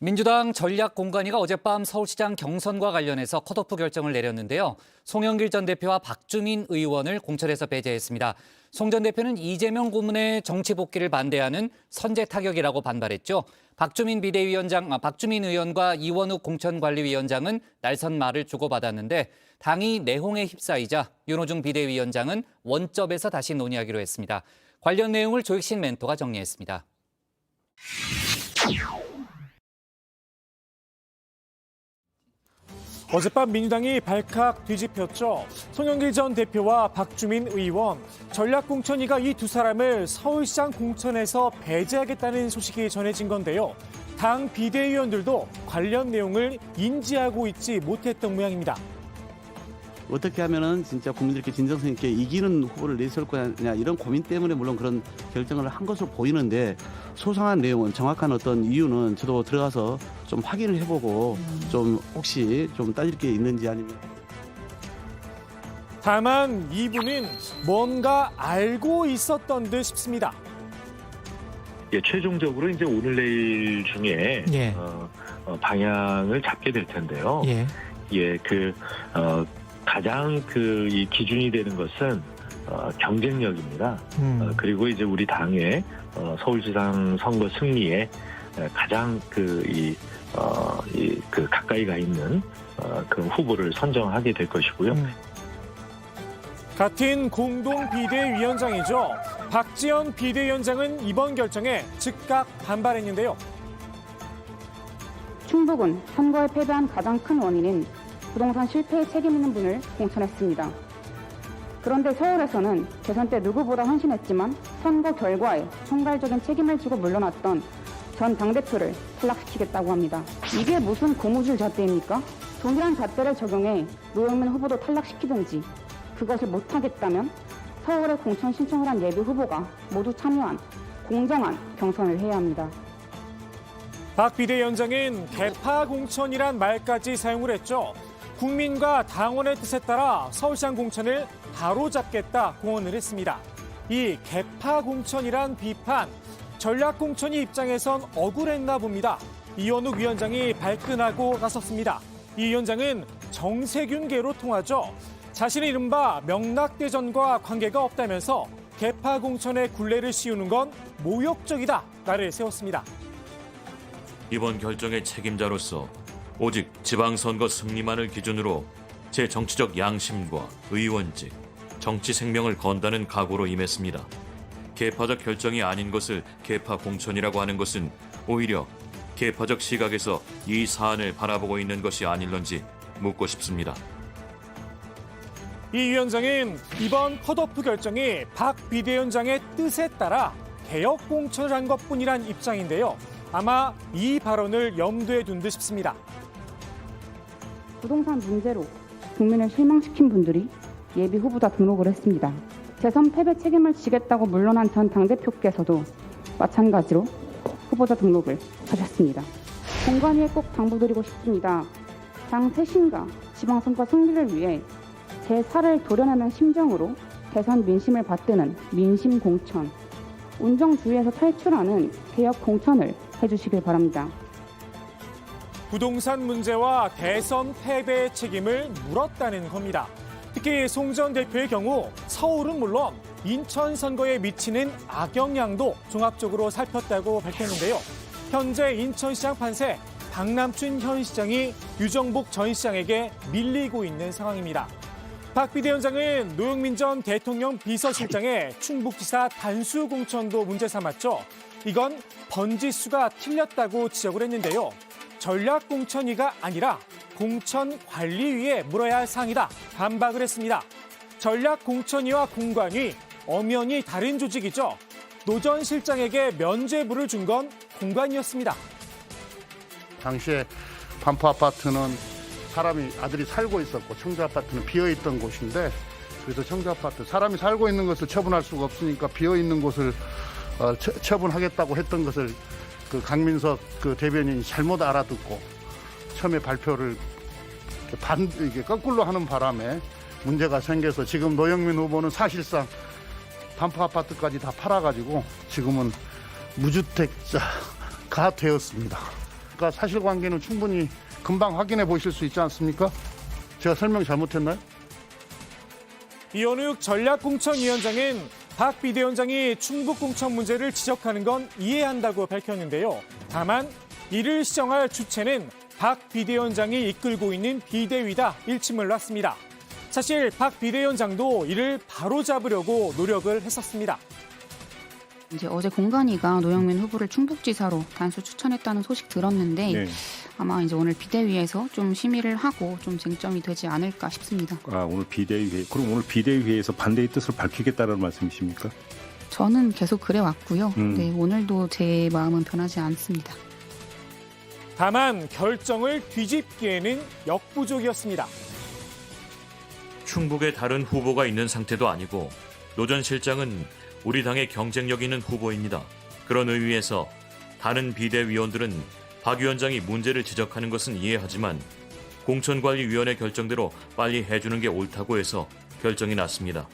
민주당 전략공관위가 어젯밤 서울시장 경선과 관련해서 컷오프 결정을 내렸는데요. 송영길 전 대표와 박주민 의원을 공천에서 배제했습니다. 송 전 대표는 이재명 고문의 정치 복귀를 반대하는 선제 타격이라고 반발했죠. 박주민 의원과 이원욱 공천관리위원장은 날선 말을 주고받았는데 당이 내홍에 휩싸이자 윤호중 비대위원장은 원점에서 다시 논의하기로 했습니다. 관련 내용을 조익신 멘토가 정리했습니다. 어젯밤 민주당이 발칵 뒤집혔죠. 송영길 전 대표와 박주민 의원, 전략공천위가 이 두 사람을 서울시장 공천에서 배제하겠다는 소식이 전해진 건데요. 당 비대위원들도 관련 내용을 인지하고 있지 못했던 모양입니다. 어떻게 하면은 진짜 국민들께 진정성 있게 이기는 후보를 내세울 거냐 이런 고민 때문에 물론 그런 결정을 한 것으로 보이는데 소상한 내용은 정확한 어떤 이유는 저도 들어가서 좀 확인을 해보고 좀 혹시 좀 따질 게 있는지 아니면 다만 이분은 뭔가 알고 있었던 듯 싶습니다. 예, 최종적으로 이제 오늘 내일 중에 방향을 잡게 될 텐데요. 가장 이 기준이 되는 것은 경쟁력입니다. 그리고 이제 우리 당의 서울시장 선거 승리에 가장 가까이 가 있는 그 후보를 선정하게 될 것이고요. 같은 공동 비대위원장이죠. 박지원 비대위원장은 이번 결정에 즉각 반발했는데요. 충북은 선거에 패배한 가장 큰 원인인 부동산 실패에 책임 있는 분을 공천했습니다. 그런데 서울에서는 대선 때 누구보다 헌신했지만 선거 결과에 총괄적인 책임을 지고 물러났던 전 당대표를 탈락시키겠다고 합니다. 이게 무슨 고무줄 잣대입니까? 동일한 잣대를 적용해 노영민 후보도 탈락시키든지 그것을 못하겠다면 서울에 공천 신청을 한 예비 후보가 모두 참여한 공정한 경선을 해야 합니다. 박 비대위원장은 개파 공천이란 말까지 사용을 했죠. 국민과 당원의 뜻에 따라 서울시장 공천을 바로잡겠다 공언을 했습니다. 이 개파 공천이란 비판, 전략 공천이 입장에선 억울했나 봅니다. 이원욱 위원장이 발끈하고 나섰습니다. 이 위원장은 정세균계로 통하죠. 자신의 이른바 명락대전과 관계가 없다면서 개파 공천에 굴레를 씌우는 건 모욕적이다 나를 세웠습니다. 이번 결정의 책임자로서 오직 지방선거 승리만을 기준으로 제 정치적 양심과 의원직, 정치 생명을 건다는 각오로 임했습니다. 계파적 결정이 아닌 것을 계파 공천이라고 하는 것은 오히려 계파적 시각에서 이 사안을 바라보고 있는 것이 아닐런지 묻고 싶습니다. 이 위원장은 이번 컷오프 결정이 박 비대위원장의 뜻에 따라 개혁 공천을 한 것뿐이란 입장인데요. 아마 이 발언을 염두에 둔 듯 싶습니다. 부동산 문제로 국민을 실망시킨 분들이 예비 후보자 등록을 했습니다. 대선 패배 책임을 지겠다고 물러난 전 당대표께서도 마찬가지로 후보자 등록을 하셨습니다. 공관위에 꼭 당부드리고 싶습니다. 당 쇄신과 지방선거 승리를 위해 제 살을 도려내는 심정으로 대선 민심을 받드는 민심 공천, 운정주의에서 탈출하는 개혁 공천을 해주시길 바랍니다. 부동산 문제와 대선 패배의 책임을 물었다는 겁니다. 특히 송 전 대표의 경우 서울은 물론 인천 선거에 미치는 악영향도 종합적으로 살폈다고 밝혔는데요. 현재 인천시장 판세 박남춘 현 시장이 유정복 전 시장에게 밀리고 있는 상황입니다. 박 비대위원장은 노영민 전 대통령 비서실장의 충북지사 단수 공천도 문제 삼았죠. 이건 번지수가 틀렸다고 지적을 했는데요. 전략공천위가 아니라 공천관리위에 물어야 할 사항이다 반박을 했습니다. 전략공천위와 공관위 엄연히 다른 조직이죠. 노 전 실장에게 면죄부를 준 건 공관위였습니다. 당시에 반포 아파트는 아들이 살고 있었고 청주 아파트는 비어있던 곳인데 그래서 청주 아파트 사람이 살고 있는 것을 처분할 수가 없으니까 비어있는 곳을 처분하겠다고 했던 것을 그 강민석 그 대변인이 잘못 알아듣고 처음에 발표를 이게 거꾸로 하는 바람에 문제가 생겨서 지금 노영민 후보는 사실상 반포 아파트까지 다 팔아가지고 지금은 무주택자가 되었습니다. 있으니까 사실관계는 충분히 금방 확인해 보실 수 있지 않습니까? 제가 설명 잘못했나요? 이현욱 전략공천위원장은 박 비대위원장이 충북공천 문제를 지적하는 건 이해한다고 밝혔는데요. 다만 이를 시정할 주체는 박 비대위원장이 이끌고 있는 비대위다 일침을 놨습니다. 사실 박 비대위원장도 이를 바로잡으려고 노력을 했었습니다. 이제 어제 공관위가 노영민 후보를 충북지사로 단수 추천했다는 소식 들었는데 네. 아마 이제 오늘 비대위에서 좀 심의를 하고 좀 쟁점이 되지 않을까 싶습니다. 오늘 비대위회. 그럼 오늘 비대위회에서 반대의 뜻을 밝히겠다는 말씀이십니까? 저는 계속 그래 왔고요. 음. 네, 오늘도 제 마음은 변하지 않습니다. 다만 결정을 뒤집기에는 역부족이었습니다. 충북에 다른 후보가 있는 상태도 아니고 노 전 실장은 우리 당의 경쟁력 있는 후보입니다. 그런 의미에서 다른 비대위원들은 박 위원장이 문제를 지적하는 것은 이해하지만 공천관리위원회 결정대로 빨리 해주는 게 옳다고 해서 결정이 났습니다.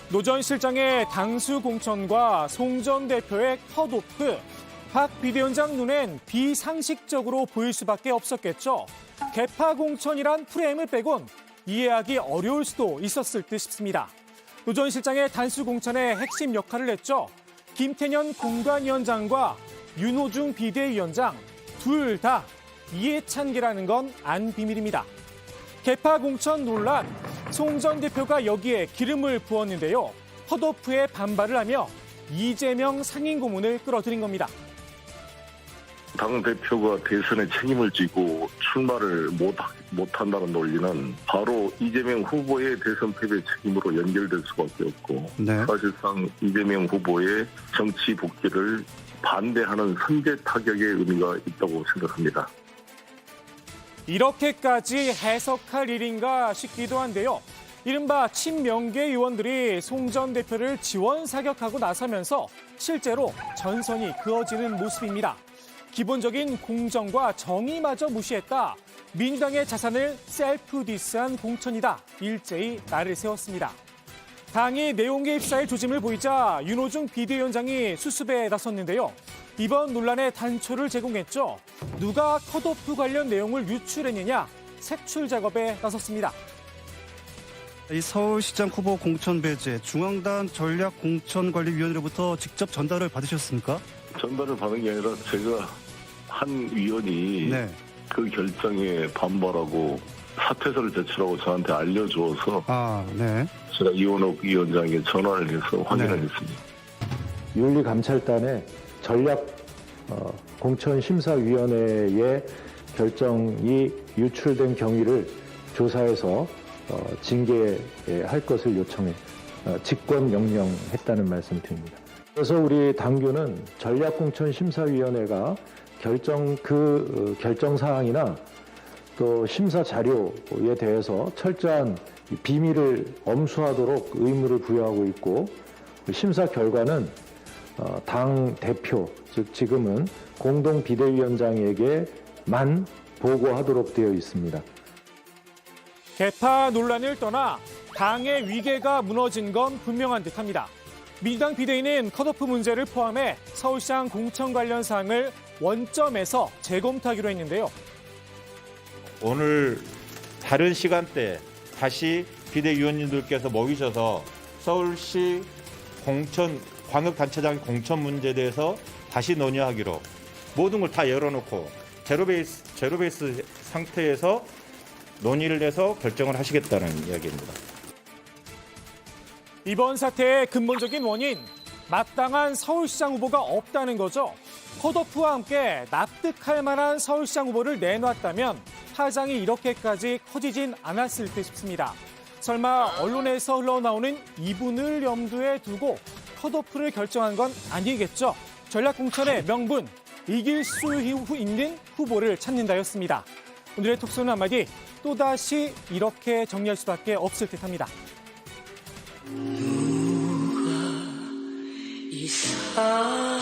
노 전 실장의 당수 공천과 송 전 대표의 컷오프, 박 비대위원장 눈엔 비상식적으로 보일 수밖에 없었겠죠. 개파 공천이란 프레임을 빼곤 이해하기 어려울 수도 있었을 듯 싶습니다. 노 전 실장의 단수 공천에 핵심 역할을 했죠. 김태년 공관위원장과 윤호중 비대위원장 둘 다 이해찬계라는 건 안 비밀입니다. 개파 공천 논란, 송 전 대표가 여기에 기름을 부었는데요. 컷오프에 반발을 하며 이재명 상임고문을 끌어들인 겁니다. 당대표가 대선에 책임을 지고 출마를 못한다는 논리는 바로 이재명 후보의 대선 패배 책임으로 연결될 수밖에 없고 네. 사실상 이재명 후보의 정치 복귀를 반대하는 선제 타격의 의미가 있다고 생각합니다. 이렇게까지 해석할 일인가 싶기도 한데요. 이른바 친명계 의원들이 송 전 대표를 지원 사격하고 나서면서 실제로 전선이 그어지는 모습입니다. 기본적인 공정과 정의마저 무시했다. 민주당의 자산을 셀프 디스한 공천이다. 일제히 날을 세웠습니다. 당이 내용계 입사의 조짐을 보이자 윤호중 비대위원장이 수습에 나섰는데요. 이번 논란의 단초를 제공했죠. 누가 컷오프 관련 내용을 유출했느냐 색출 작업에 나섰습니다. 이 서울시장 후보 공천 배제 중앙당 전략공천관리위원회로부터 직접 전달을 받으셨습니까? 전달을 받은 게 아니라 제가 한 위원이 네. 그 결정에 반발하고 사퇴서를 제출하고 저한테 알려주어서 네. 제가 이원욱 위원장에게 전화를 해서 확인을 네. 했습니다. 윤리감찰단의 전략 공천심사위원회의 결정이 유출된 경위를 조사해서 징계할 것을 요청해 직권 명령했다는 말씀 드립니다. 그래서 우리 당규는 전략공천심사위원회가 결정 사항이나 또 심사 자료에 대해서 철저한 비밀을 엄수하도록 의무를 부여하고 있고 심사 결과는 당 대표, 즉 지금은 공동 비대위원장에게만 보고하도록 되어 있습니다. 개파 논란을 떠나 당의 위계가 무너진 건 분명한 듯합니다. 민주당 비대위는 컷오프 문제를 포함해 서울시장 공천 관련 사항을 원점에서 재검토하기로 했는데요. 오늘 다른 시간대 다시 비대위원님들께서 모이셔서 서울시 광역단체장 공천 문제에 대해서 다시 논의하기로 모든 걸 다 열어놓고 제로베이스 상태에서 논의를 해서 결정을 하시겠다는 이야기입니다. 이번 사태의 근본적인 원인, 마땅한 서울시장 후보가 없다는 거죠. 컷오프와 함께 납득할 만한 서울시장 후보를 내놨다면 파장이 이렇게까지 커지진 않았을 듯 싶습니다. 설마 언론에서 흘러나오는 이분을 염두에 두고 컷오프를 결정한 건 아니겠죠. 전략공천의 명분, 이길 수 있는 후보를 찾는다였습니다. 오늘의 톡소는 한마디, 또다시 이렇게 정리할 수밖에 없을 듯합니다. 누가 이상